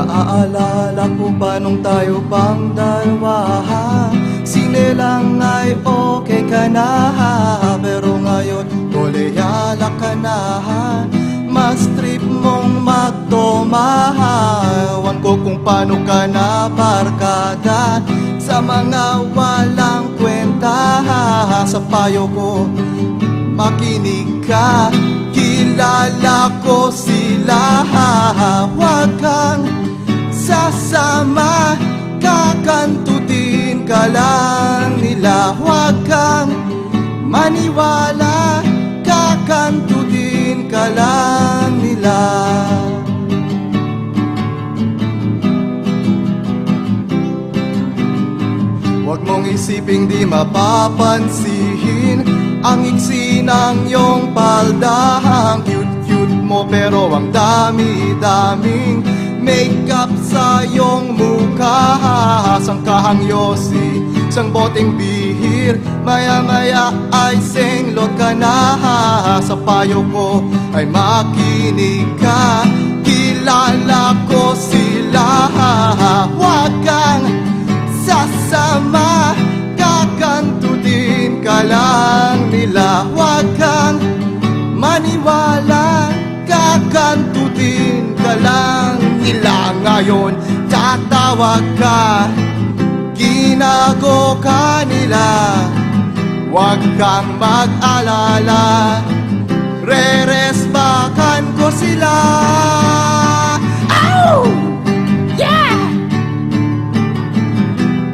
Naaalala ko pa nung tayo pang dalawa, sinelang ay okay ka na, pero ngayon koleyala ka na. Mas trip mong magtumahawan ko kung paano ka na barkada sa mga walang kwenta. Sa payo ko makinig ka, kilala ko sila. Huwag kang sasama, kakantutin ka lang nila. Huwag kang maniwala, kakantutin ka lang nila. Huwag mong isiping di mapapansin ang iksi ng iyong palda. Ang cute-cute mo pero ang dami-daming makeup sa iyong mukha. Sangkahang yosi, sang boteng bihir, maya-maya ay senglot ka na. Sa payo ko ay makinig ka, kilala ko sila. Huwag kang sasama, kakantutin ka lang nila. Huwag kang maniwala, kakantutin ka lang nila. Ngayon tatawag ka, ginago ka nila. Huwag kang mag-alala, re-respakan ko sila. Ow! Yeah!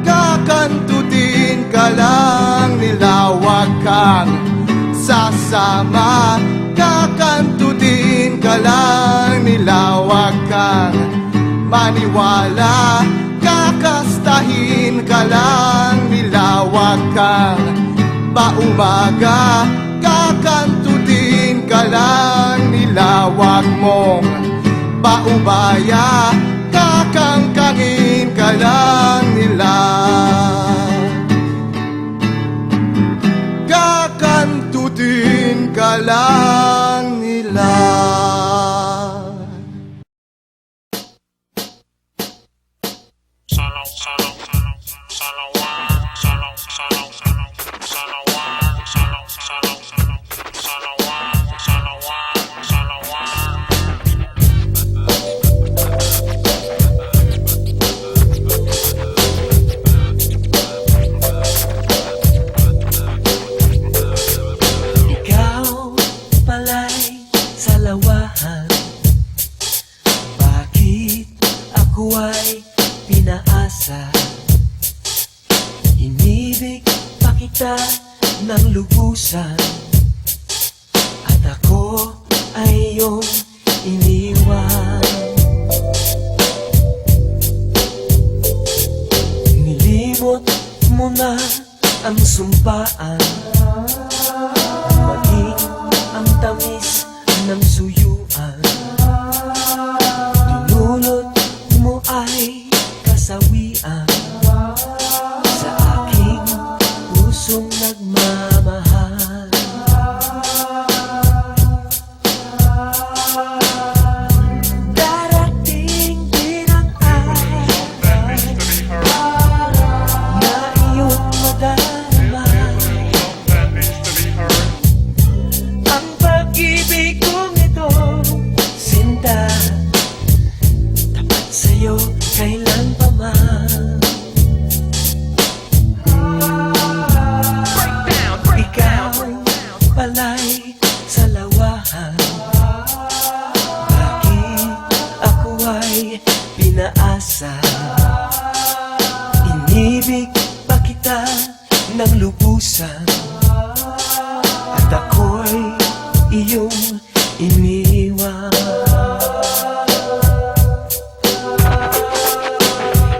Kakantutin ka lang nila. Huwag kang sasama, kakantutin ka lang nila. Huwag kang maniwala, kakastahin ka lang nila. Huwag kang paumaga, kakantutin ka lang nila. Huwag mong paubaya, kakangkangin ka lang nila. Kakantutin ka lang nila. Bakit ako ay pinaasa? Inibig pa kita ng lubusan, at ako ay iyong iniwan. Nilimot mo na ang sumpaan, maging ang tamis ng suyuan. Dinulot mo ay kasawian sa aking pusong nagmamahal. Darating din ang araw na iyong madarama ang pag-ibig kong ito, sinta, tapat sa'yo kailan pa man. Ikaw pala'y sa lawahan, bakit ako ay pinaasa? Inibig pa kita ng lubusan, at ako'y iyong iniwan.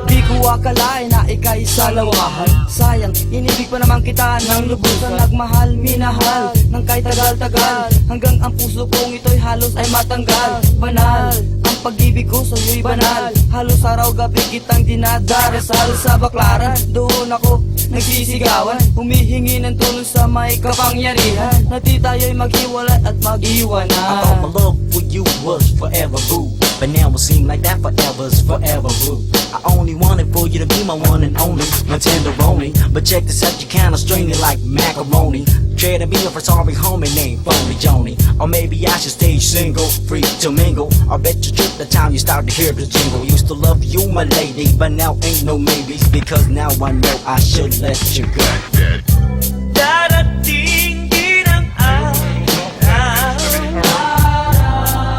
Di ko akalain na ika'y sa lawahan. Sayang, inibig pa naman kita ng lubusan. Nagmahal, minahal, ng kahit tagal-tagal, hanggang ang puso kong ito'y halos ay matanggal. Banal, ang pag-ibig ko sa'yo'y banal. Halos araw-gabi kitang dinadarasal. Sa baklaran, doon ako nagsisigawan, humihingi ng tulong sa may kapangyarihan, na di tayo'y maghiwalay at mag-iwanan. I thought my love for you was forever, boo. but now it seem like that forever's forever, boo. I only wanted for you to be my one and only, my tenderoni. But check this out, you kinda strain it like macaroni. Trading me for sorry homie named Phony Joni. Or maybe I should stay single, free to mingle. I bet you trip the time you start to hear the jingle. Used to love you, my lady, but now ain't no maybes. Because now I know I should let you go. Darating din ang araw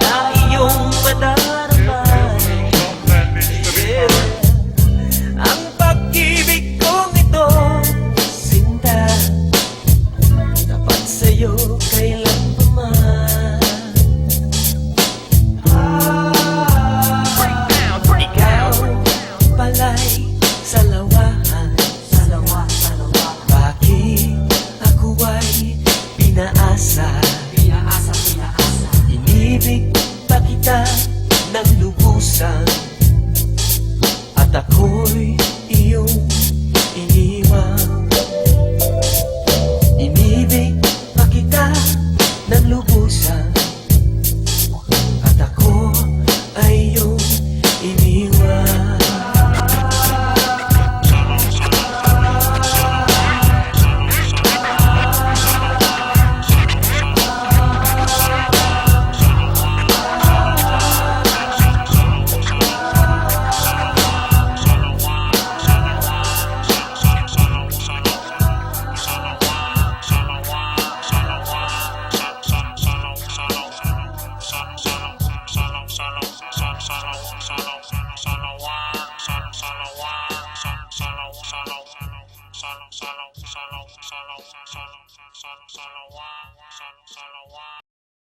na iyong madaraman. Ang pag-ibig kong ito, sinta, dapat sa'yo kailan pa man. Ikaw pala'y salawahan. Bakit ako ay pinaasa? Inibig pa kita ng lubusan, at ako'y iyong iniwan. Inibig pa kita ng lubusan, at ako ay iyong iniwan.